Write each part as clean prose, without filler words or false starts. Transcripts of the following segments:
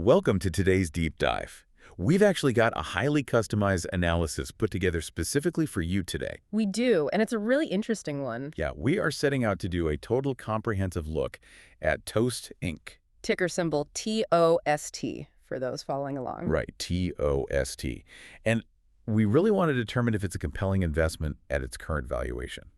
Welcome to today's deep dive. We've actually got a highly customized analysis put together specifically for you today. We do, and it's a really interesting one. Yeah, we are setting out to do a total comprehensive look at TOST Inc. Ticker symbol TOST for those following along. Right, TOST. And we really want to determine if it's a compelling investment at its current valuation.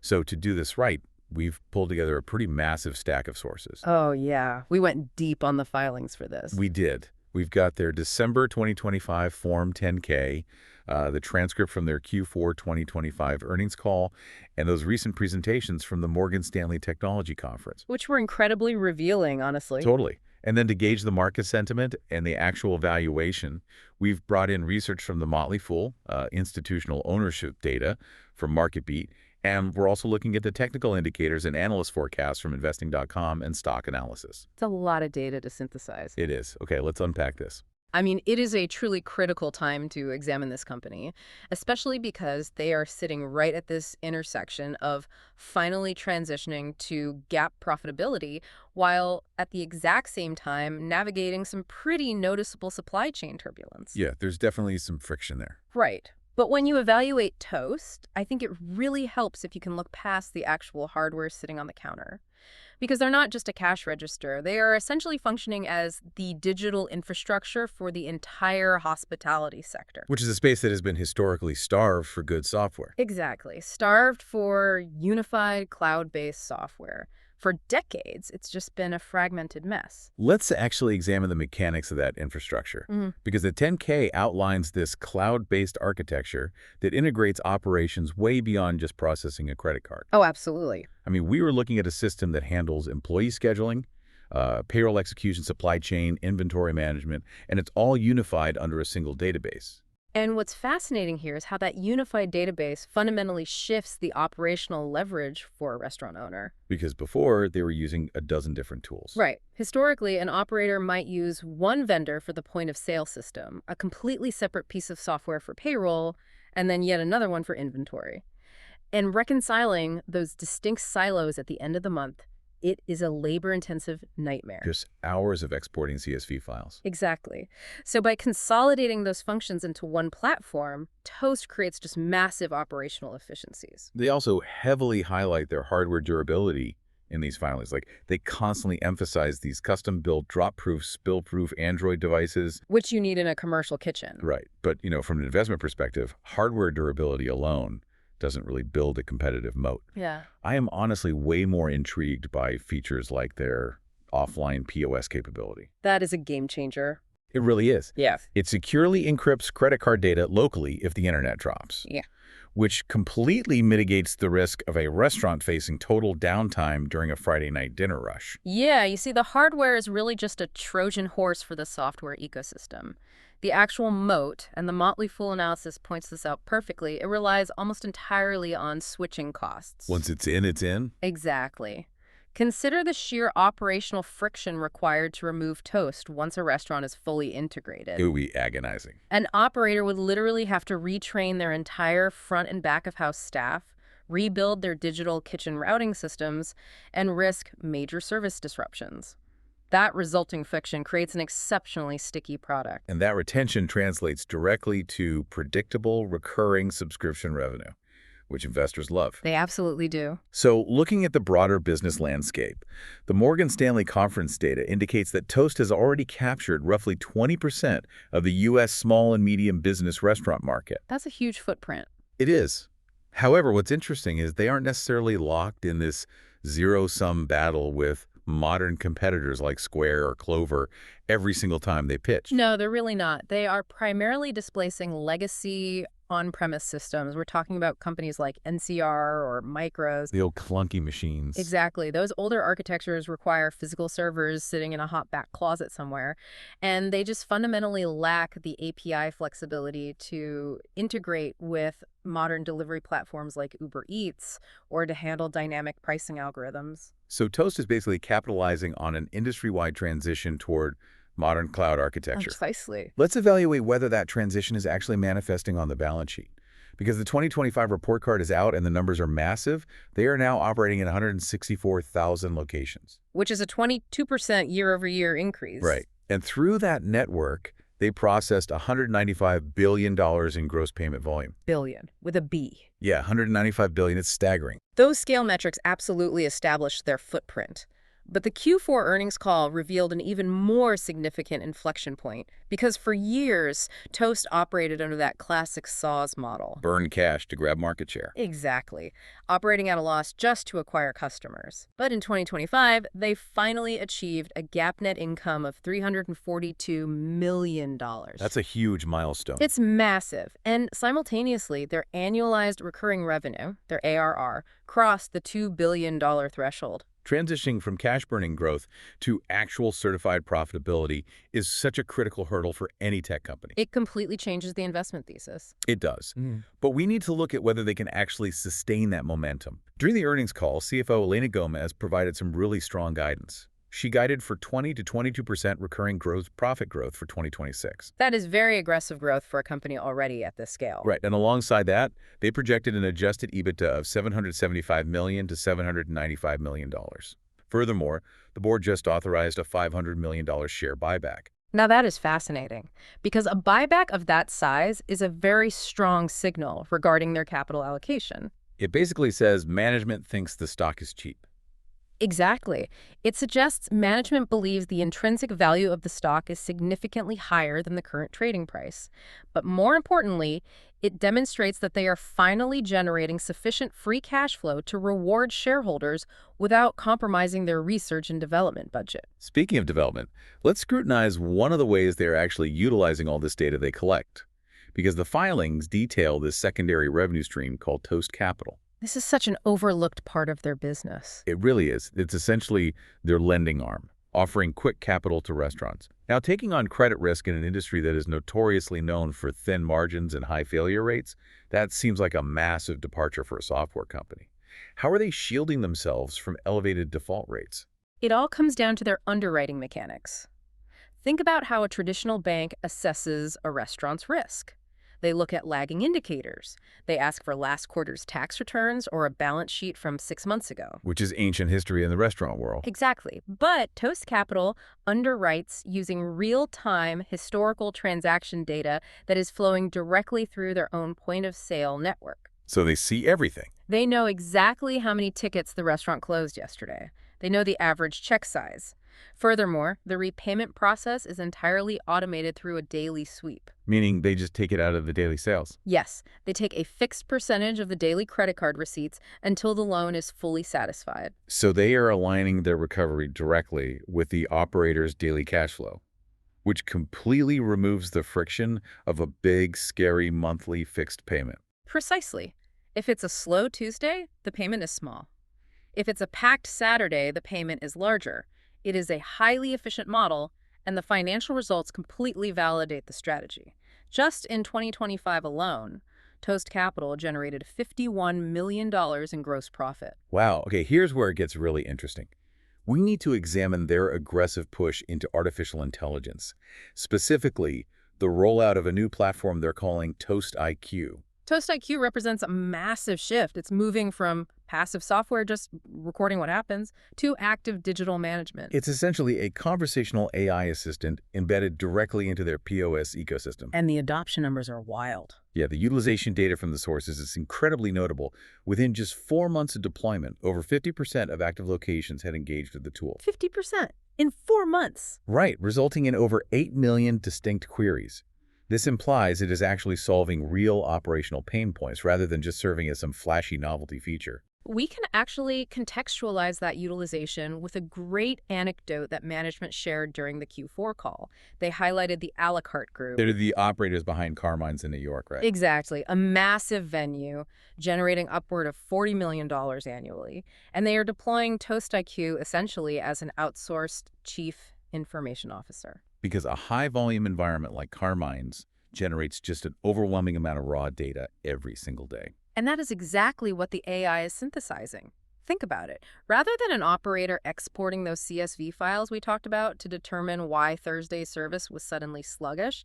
So to do this right, we've pulled together a pretty massive stack of sources. Oh, yeah. We went deep on the filings for this. We did. We've got their December 2025 Form 10-K, the transcript from their Q4 2025 earnings call, and those recent presentations from the Morgan Stanley Technology Conference. Which were incredibly revealing, honestly. Totally. And then to gauge the market sentiment and the actual valuation, we've brought in research from the Motley Fool, institutional ownership data from MarketBeat, and we're also looking at the technical indicators and analyst forecasts from investing.com and stock analysis. It's a lot of data to synthesize. It is. Okay, let's unpack this. I mean, it is a truly critical time to examine this company, especially because they are sitting right at this intersection of finally transitioning to GAAP profitability while at the exact same time navigating some pretty noticeable supply chain turbulence. Yeah, there's definitely some friction there. Right. But when you evaluate Toast, I think it really helps if you can look past the actual hardware sitting on the counter. Because they're not just a cash register. They are essentially functioning as the digital infrastructure for the entire hospitality sector. Which is a space that has been historically starved for good software. Exactly. Starved for unified cloud-based software. For decades, it's just been a fragmented mess. Let's actually examine the mechanics of that infrastructure. Because the 10K outlines this cloud-based architecture that integrates operations way beyond just processing a credit card. Oh, absolutely. I mean, we were looking at a system that handles employee scheduling, payroll execution, supply chain, inventory management, and it's all unified under a single database. And what's fascinating here is how that unified database fundamentally shifts the operational leverage for a restaurant owner. Because before, they were using a dozen different tools. Right. Historically, an operator might use one vendor for the point-of-sale system, a completely separate piece of software for payroll, and then yet another one for inventory. And reconciling those distinct silos at the end of the month, it is a labor-intensive nightmare. Just hours of exporting CSV files. Exactly. So by consolidating those functions into one platform, Toast creates just massive operational efficiencies. They also heavily highlight their hardware durability in these filings. Like, they constantly emphasize these custom-built, drop-proof, spill-proof Android devices. Which you need in a commercial kitchen. Right. But, from an investment perspective, hardware durability alone doesn't really build a competitive moat. Yeah. I am honestly way more intrigued by features like their offline POS capability. That is a game changer. It really is. Yeah. It securely encrypts credit card data locally if the internet drops. Yeah. Which completely mitigates the risk of a restaurant facing total downtime during a Friday night dinner rush. Yeah, you see, the hardware is really just a Trojan horse for the software ecosystem. The actual moat, and the Motley Fool analysis points this out perfectly, it relies almost entirely on switching costs. Once it's in, it's in? Exactly. Consider the sheer operational friction required to remove Toast once a restaurant is fully integrated. It would be agonizing. An operator would literally have to retrain their entire front and back of house staff, rebuild their digital kitchen routing systems, and risk major service disruptions. That resulting friction creates an exceptionally sticky product. And that retention translates directly to predictable, recurring subscription revenue, which investors love. They absolutely do. So, looking at the broader business landscape, the Morgan Stanley conference data indicates that Toast has already captured roughly 20% of the U.S. small and medium business restaurant market. That's a huge footprint. It is. However, what's interesting is they aren't necessarily locked in this zero-sum battle with modern competitors like Square or Clover every single time they pitch. No, they're really not. They are primarily displacing legacy on-premise systems. We're talking about companies like NCR or Micros. The old clunky machines. Exactly. Those older architectures require physical servers sitting in a hot back closet somewhere, and they just fundamentally lack the API flexibility to integrate with modern delivery platforms like Uber Eats or to handle dynamic pricing algorithms. So Toast is basically capitalizing on an industry-wide transition toward modern cloud architecture. Precisely. Let's evaluate whether that transition is actually manifesting on the balance sheet. Because the 2025 report card is out and the numbers are massive, they are now operating in 164,000 locations. Which is a 22% year-over-year increase. Right. And through that network, they processed $195 billion in gross payment volume. Billion, with a B. Yeah, $195 billion. It's staggering. Those scale metrics absolutely established their footprint. But the Q4 earnings call revealed an even more significant inflection point, because for years, Toast operated under that classic SaaS model. Burn cash to grab market share. Exactly, operating at a loss just to acquire customers. But in 2025, they finally achieved a GAAP net income of $342 million. That's a huge milestone. It's massive, and simultaneously, their annualized recurring revenue, their ARR, crossed the $2 billion threshold. Transitioning from cash-burning growth to actual certified profitability is such a critical hurdle for any tech company. It completely changes the investment thesis. It does. But we need to look at whether they can actually sustain that momentum. During the earnings call, CFO Elena Gomez provided some really strong guidance. She guided for 20 to 22% recurring gross profit growth for 2026. That is very aggressive growth for a company already at this scale. Right, and alongside that, they projected an adjusted EBITDA of $775 million to $795 million. Furthermore, the board just authorized a $500 million share buyback. Now that is fascinating, because a buyback of that size is a very strong signal regarding their capital allocation. It basically says management thinks the stock is cheap. Exactly. It suggests management believes the intrinsic value of the stock is significantly higher than the current trading price. But more importantly, it demonstrates that they are finally generating sufficient free cash flow to reward shareholders without compromising their research and development budget. Speaking of development, let's scrutinize one of the ways they're actually utilizing all this data they collect, because the filings detail this secondary revenue stream called TOST Capital. This is such an overlooked part of their business. It really is. It's essentially their lending arm, offering quick capital to restaurants. Now, taking on credit risk in an industry that is notoriously known for thin margins and high failure rates, that seems like a massive departure for a software company. How are they shielding themselves from elevated default rates? It all comes down to their underwriting mechanics. Think about how a traditional bank assesses a restaurant's risk. They look at lagging indicators. They ask for last quarter's tax returns or a balance sheet from 6 months ago. Which is ancient history in the restaurant world. Exactly. But Toast Capital underwrites using real-time historical transaction data that is flowing directly through their own point-of-sale network. So they see everything. They know exactly how many tickets the restaurant closed yesterday. They know the average check size. Furthermore, the repayment process is entirely automated through a daily sweep. Meaning they just take it out of the daily sales. Yes, they take a fixed percentage of the daily credit card receipts until the loan is fully satisfied. So they are aligning their recovery directly with the operator's daily cash flow, which completely removes the friction of a big, scary monthly fixed payment. Precisely. If it's a slow Tuesday, the payment is small. If it's a packed Saturday, the payment is larger. It is a highly efficient model, and the financial results completely validate the strategy. Just in 2025 alone, Toast Capital generated $51 million in gross profit. Wow. Okay, here's where it gets really interesting. We need to examine their aggressive push into artificial intelligence, specifically the rollout of a new platform they're calling Toast IQ. Toast IQ represents a massive shift. It's moving from passive software, just recording what happens, to active digital management. It's essentially a conversational AI assistant embedded directly into their POS ecosystem. And the adoption numbers are wild. Yeah, the utilization data from the sources is incredibly notable. Within just 4 months of deployment, over 50% of active locations had engaged with the tool. 50% in 4 months. Right, resulting in over 8 million distinct queries. This implies it is actually solving real operational pain points rather than just serving as some flashy novelty feature. We can actually contextualize that utilization with a great anecdote that management shared during the Q4 call. They highlighted the a la carte group. They're the operators behind Carmine's in New York, right? Exactly. A massive venue generating upward of $40 million annually. And they are deploying Toast IQ essentially as an outsourced chief information officer. Because a high-volume environment like Carmine's generates just an overwhelming amount of raw data every single day. And that is exactly what the AI is synthesizing. Think about it. Rather than an operator exporting those CSV files we talked about to determine why Thursday's service was suddenly sluggish,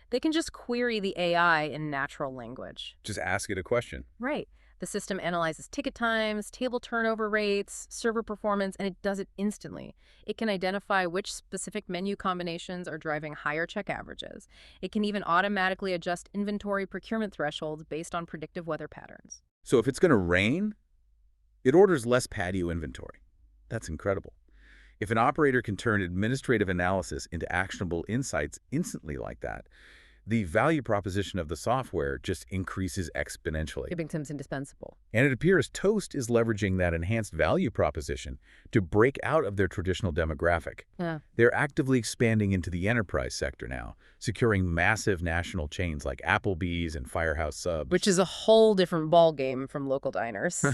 they can just query the AI in natural language. Just ask it a question. Right. The system analyzes ticket times, table turnover rates, server performance, and it does it instantly. It can identify which specific menu combinations are driving higher check averages. It can even automatically adjust inventory procurement thresholds based on predictive weather patterns. So if it's going to rain, it orders less patio inventory. That's incredible. If an operator can turn administrative analysis into actionable insights instantly like that, the value proposition of the software just increases exponentially. It becomes indispensable. And it appears Toast is leveraging that enhanced value proposition to break out of their traditional demographic. Yeah. They're actively expanding into the enterprise sector now, securing massive national chains like Applebee's and Firehouse Subs. Which is a whole different ballgame from local diners.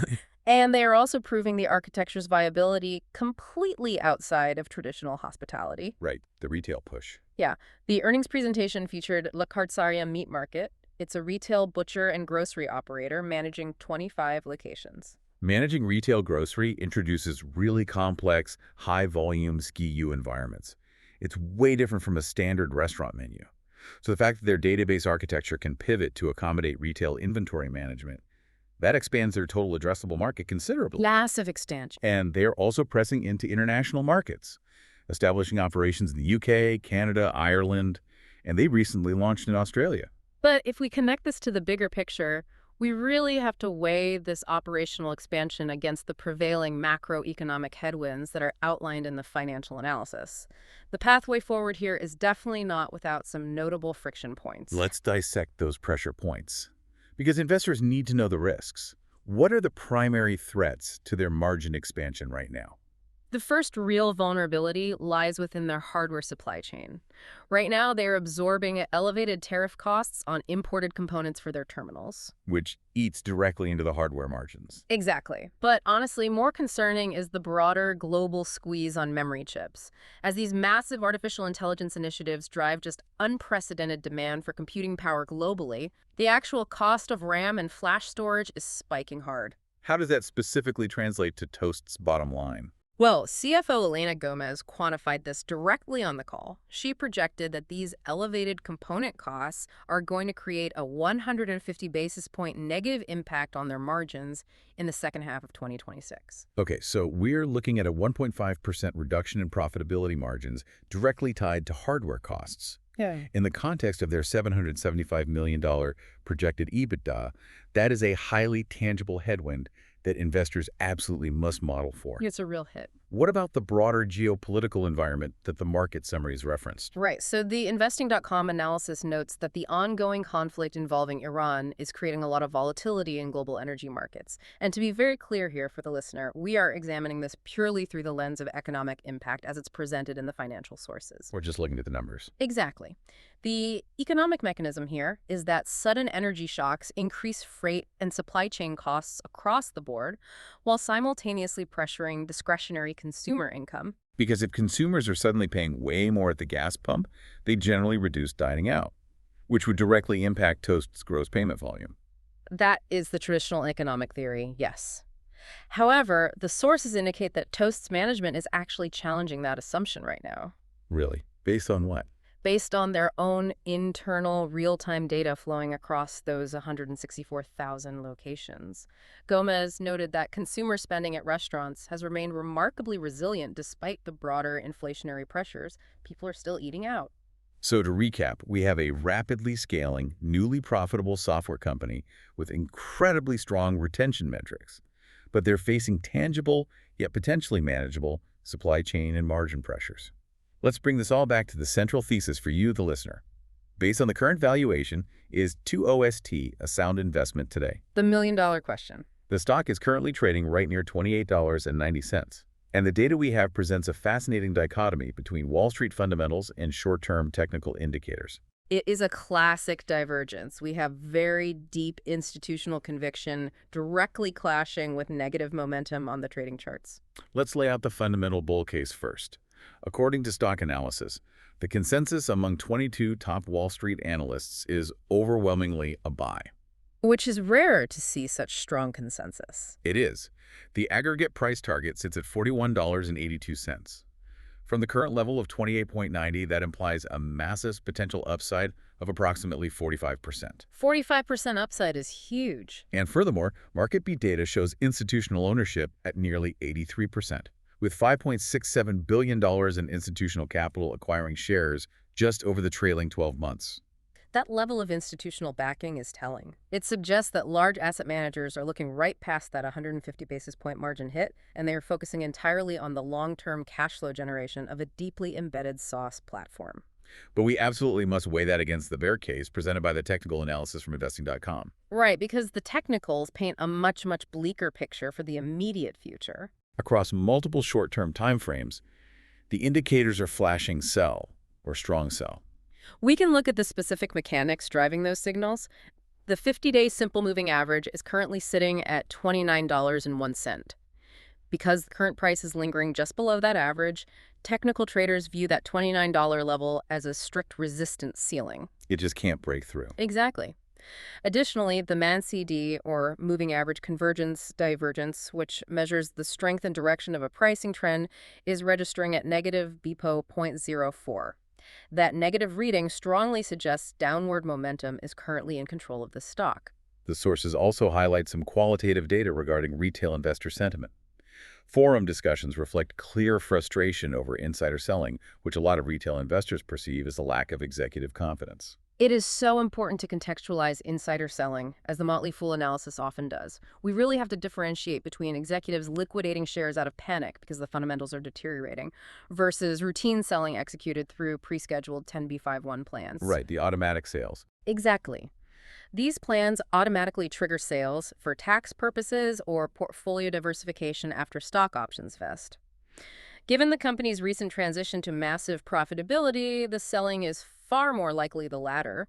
And they are also proving the architecture's viability completely outside of traditional hospitality. Right, the retail push. Yeah, the earnings presentation featured La Cartzaria Meat Market. It's a retail butcher and grocery operator managing 25 locations. Managing retail grocery introduces really complex, high-volume SKU environments. It's way different from a standard restaurant menu. So the fact that their database architecture can pivot to accommodate retail inventory management, that expands their total addressable market considerably. Massive expansion. And they're also pressing into international markets, establishing operations in the UK, Canada, Ireland, and they recently launched in Australia. But if we connect this to the bigger picture, we really have to weigh this operational expansion against the prevailing macroeconomic headwinds that are outlined in the financial analysis. The pathway forward here is definitely not without some notable friction points. Let's dissect those pressure points. Because investors need to know the risks. What are the primary threats to their margin expansion right now? The first real vulnerability lies within their hardware supply chain. Right now, they're absorbing elevated tariff costs on imported components for their terminals. Which eats directly into the hardware margins. Exactly. But honestly, more concerning is the broader global squeeze on memory chips. As these massive artificial intelligence initiatives drive just unprecedented demand for computing power globally, the actual cost of RAM and flash storage is spiking hard. How does that specifically translate to Toast's bottom line? Well, CFO Elena Gomez quantified this directly on the call. She projected that these elevated component costs are going to create a 150 basis point negative impact on their margins in the second half of 2026. Okay, so we're looking at a 1.5% reduction in profitability margins directly tied to hardware costs. Yeah. In the context of their $775 million projected EBITDA, that is a highly tangible headwind that investors absolutely must model for. It's a real hit. What about the broader geopolitical environment that the market summaries referenced? Right. So the investing.com analysis notes that the ongoing conflict involving Iran is creating a lot of volatility in global energy markets. And to be very clear here for the listener, we are examining this purely through the lens of economic impact as it's presented in the financial sources. We're just looking at the numbers. Exactly. The economic mechanism here is that sudden energy shocks increase freight and supply chain costs across the board, while simultaneously pressuring discretionary consumer income. Because if consumers are suddenly paying way more at the gas pump, they generally reduce dining out, which would directly impact Toast's gross payment volume. That is the traditional economic theory, yes. However, the sources indicate that Toast's management is actually challenging that assumption right now. Really? Based on what? Based on their own internal real-time data flowing across those 164,000 locations. Gomez noted that consumer spending at restaurants has remained remarkably resilient despite the broader inflationary pressures. People are still eating out. So to recap, we have a rapidly scaling, newly profitable software company with incredibly strong retention metrics. But they're facing tangible, yet potentially manageable, supply chain and margin pressures. Let's bring this all back to the central thesis for you, the listener. Based on the current valuation, is TOST a sound investment today? The million-dollar question. The stock is currently trading right near $28.90. And the data we have presents a fascinating dichotomy between Wall Street fundamentals and short-term technical indicators. It is a classic divergence. We have very deep institutional conviction directly clashing with negative momentum on the trading charts. Let's lay out the fundamental bull case first. According to stock analysis, the consensus among 22 top Wall Street analysts is overwhelmingly a buy. Which is rare to see such strong consensus. It is. The aggregate price target sits at $41.82. From the current level of 28.90, that implies a massive potential upside of approximately 45%. 45% upside is huge. And furthermore, market beat data shows institutional ownership at nearly 83%, with $5.67 billion in institutional capital acquiring shares just over the trailing 12 months. That level of institutional backing is telling. It suggests that large asset managers are looking right past that 150 basis point margin hit, and they are focusing entirely on the long-term cash flow generation of a deeply embedded SaaS platform. But we absolutely must weigh that against the bear case presented by the technical analysis from investing.com. Right, because the technicals paint a much, much bleaker picture for the immediate future. Across multiple short-term timeframes, the indicators are flashing sell or strong sell. We can look at the specific mechanics driving those signals. The 50-day simple moving average is currently sitting at $29.01. Because the current price is lingering just below that average, technical traders view that $29 level as a strict resistance ceiling. It just can't break through. Exactly. Additionally, the MACD, or moving average convergence divergence, which measures the strength and direction of a pricing trend, is registering at negative BPO 0.04. That negative reading strongly suggests downward momentum is currently in control of the stock. The sources also highlight some qualitative data regarding retail investor sentiment. Forum discussions reflect clear frustration over insider selling, which a lot of retail investors perceive as a lack of executive confidence. It is so important to contextualize insider selling, as the Motley Fool analysis often does. We really have to differentiate between executives liquidating shares out of panic because the fundamentals are deteriorating versus routine selling executed through pre-scheduled 10b5-1 plans. Right, the automatic sales. Exactly. These plans automatically trigger sales for tax purposes or portfolio diversification after stock options vest. Given the company's recent transition to massive profitability, the selling is far more likely the latter.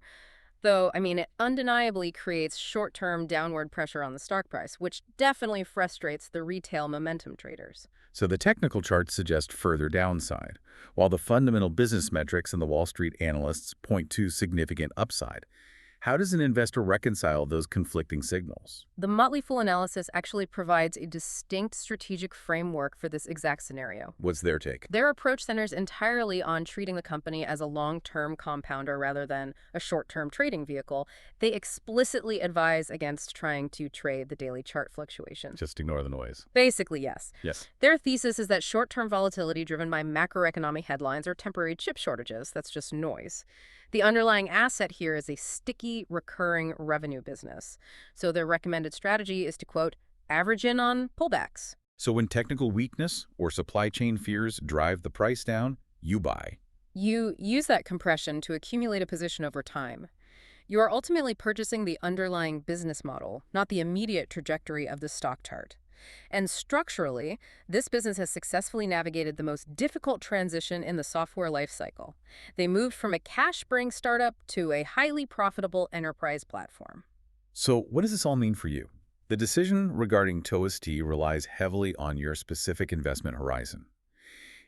Though, it undeniably creates short-term downward pressure on the stock price, which definitely frustrates the retail momentum traders. So the technical charts suggest further downside, while the fundamental business metrics and the Wall Street analysts point to significant upside. How does an investor reconcile those conflicting signals? The Motley Fool analysis actually provides a distinct strategic framework for this exact scenario. What's their take? Their approach centers entirely on treating the company as a long-term compounder rather than a short-term trading vehicle. They explicitly advise against trying to trade the daily chart fluctuations. Just ignore the noise. Basically, yes. Yes. Their thesis is that short-term volatility driven by macroeconomic headlines or temporary chip shortages, that's just noise. The underlying asset here is a sticky, recurring revenue business. So their recommended strategy is to, quote, average in on pullbacks. So when technical weakness or supply chain fears drive the price down, you buy. You use that compression to accumulate a position over time. You are ultimately purchasing the underlying business model, not the immediate trajectory of the stock chart. And structurally, this business has successfully navigated the most difficult transition in the software lifecycle. They moved from a cash-burning startup to a highly profitable enterprise platform. So what does this all mean for you? The decision regarding TOST relies heavily on your specific investment horizon.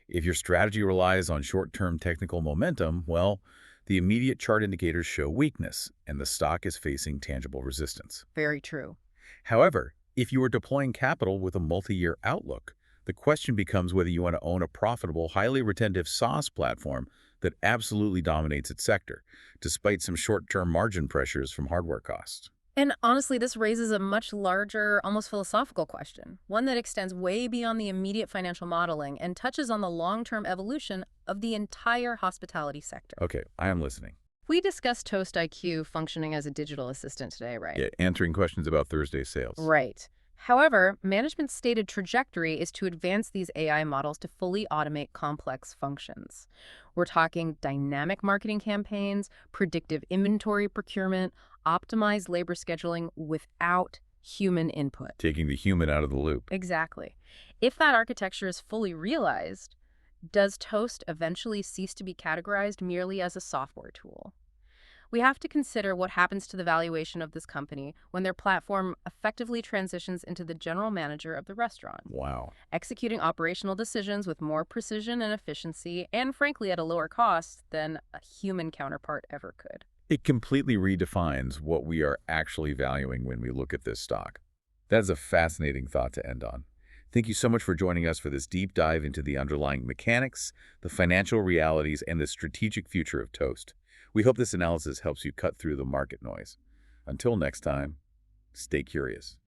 If your strategy relies on short-term technical momentum, well, the immediate chart indicators show weakness, and the stock is facing tangible resistance. Very true. However, if you are deploying capital with a multi-year outlook, the question becomes whether you want to own a profitable, highly retentive SaaS platform that absolutely dominates its sector, despite some short-term margin pressures from hardware costs. And honestly, this raises a much larger, almost philosophical question, one that extends way beyond the immediate financial modeling and touches on the long-term evolution of the entire hospitality sector. Okay, I am listening. We discussed Toast IQ functioning as a digital assistant today, right? Yeah, answering questions about Thursday's sales. Right. However, management's stated trajectory is to advance these AI models to fully automate complex functions. We're talking dynamic marketing campaigns, predictive inventory procurement, optimized labor scheduling without human input. Taking the human out of the loop. Exactly. If that architecture is fully realized, does Toast eventually cease to be categorized merely as a software tool? We have to consider what happens to the valuation of this company when their platform effectively transitions into the general manager of the restaurant, Wow. executing operational decisions with more precision and efficiency, and frankly at a lower cost than a human counterpart ever could. It completely redefines what we are actually valuing when we look at this stock. That is a fascinating thought to end on. Thank you so much for joining us for this deep dive into the underlying mechanics, the financial realities, and the strategic future of Toast. We hope this analysis helps you cut through the market noise. Until next time, stay curious.